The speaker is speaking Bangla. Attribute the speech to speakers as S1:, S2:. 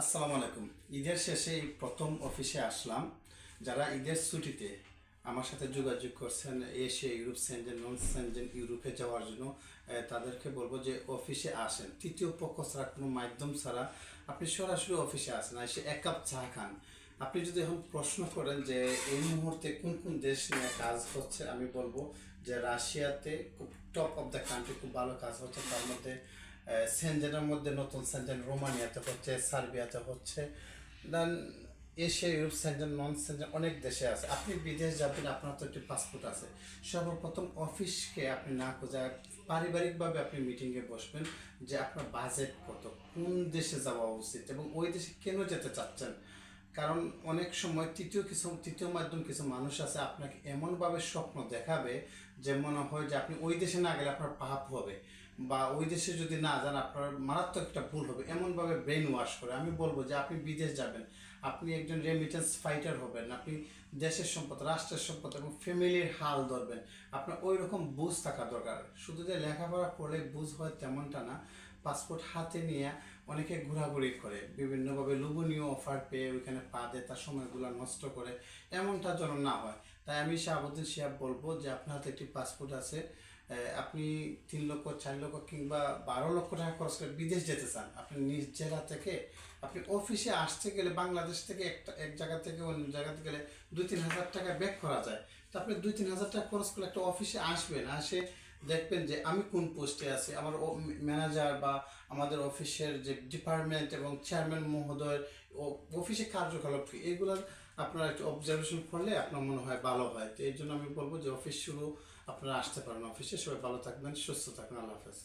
S1: আসসালামু আলাইকুম। ঈদের শেষে এই প্রথম অফিসে আসলাম। যারা ঈদের ছুটিতে আমার সাথে যোগাযোগ করছেন Asia, Europe, Schengen, non Schengen ইউরোপে যাওয়ার জন্য, তাদেরকে বলবো যে অফিসে আসেন। তৃতীয় পক্ষ ছাড়া, কোনো মাধ্যম ছাড়া আপনি সরাসরি অফিসে আসেন, এসে এক কাপ চা খান। আপনি যদি এখন প্রশ্ন করেন যে এই মুহূর্তে কোন কোন দেশ নিয়ে কাজ হচ্ছে, আমি বলবো যে রাশিয়াতে খুব টপ অফ দ্য কান্ট্রি, খুব ভালো কাজ হচ্ছে। তার মধ্যে সেনজেনের মধ্যে নতুন সেনজেন রোমানিয়াতে হচ্ছে, সার্বিয়াতে হচ্ছে। Then Asia, Europe, Schengen, non Schengen অনেক দেশে আছে। আপনি বিদেশ যাবেন, আপনার তো একটি পাসপোর্ট আছে। সর্বপ্রথম অফিসকে আপনি না খোঁজা পারিবারিকভাবে আপনি মিটিংয়ে বসবেন যে আপনার বাজেট কত, কোন দেশে যাওয়া উচিত এবং ওই দেশে কেন যেতে চাচ্ছেন। কারণ অনেক সময় তৃতীয় মাধ্যম কিছু মানুষ আছে আপনাকে এমনভাবে স্বপ্ন দেখাবে যে মনে হয় যে আপনি ওই দেশে না গেলে আপনার পাপ হবে, বা ওই দেশে যদি না যান আপনার মারাত্মক একটা ভুল হবে, এমনভাবে ব্রেন ওয়াশ করে। আমি বলবো যে আপনি বিদেশ যাবেন, আপনি একজন রেমিটেন্স ফাইটার হবেন, আপনি দেশের সম্পদ, রাষ্ট্রের সম্পদ এবং ফ্যামিলির হাল ধরবেন। আপনার ওই রকম বুঝ থাকা দরকার। শুধু যে লেখাপড়া করলে বুঝ হয় তেমনটা না। পাসপোর্ট হাতে নিয়ে অনেকে ঘোরাঘুরি করে, বিভিন্নভাবে লোভনীয় অফার পেয়ে ওইখানে পা দেয়, তার সময়গুলো নষ্ট করে, এমনটা যেন না হয়। তাই আমি শাহাবুদ্দিন শিহাব বলবো যে আপনার হাতে একটি পাসপোর্ট আছে, আপনি 3 লক্ষ, 4 লক্ষ কিংবা 12 লক্ষ টাকা খরচ করে বিদেশ যেতে চান, আপনি নিজ জেলা থেকে আপনি অফিসে আসতে গেলে বাংলাদেশ থেকে এক জায়গা থেকে অন্য জায়গাতে গেলে 2-3 হাজার টাকা ব্যাক করা যায়। তো আপনি 2-3 হাজার টাকা খরচ করে একটা অফিসে আসবেন, আসে দেখবেন যে আমি কোন পোস্টে আছি, আমার ম্যানেজার বা আমাদের অফিসের যে ডিপার্টমেন্ট এবং চেয়ারম্যান মহোদয়ের অফিসে কার্যকলাপ কি, এগুলোর আপনারা একটু অবজারভেশন করলে আপনার মনে হয় ভালো হয়। তো এই জন্য আমি বলবো যে অফিস শুরু আপনারা আসতে পারেন অফিসে। সবাই ভালো থাকবেন, সুস্থ থাকবেন। আল্লাহ হাফেজ।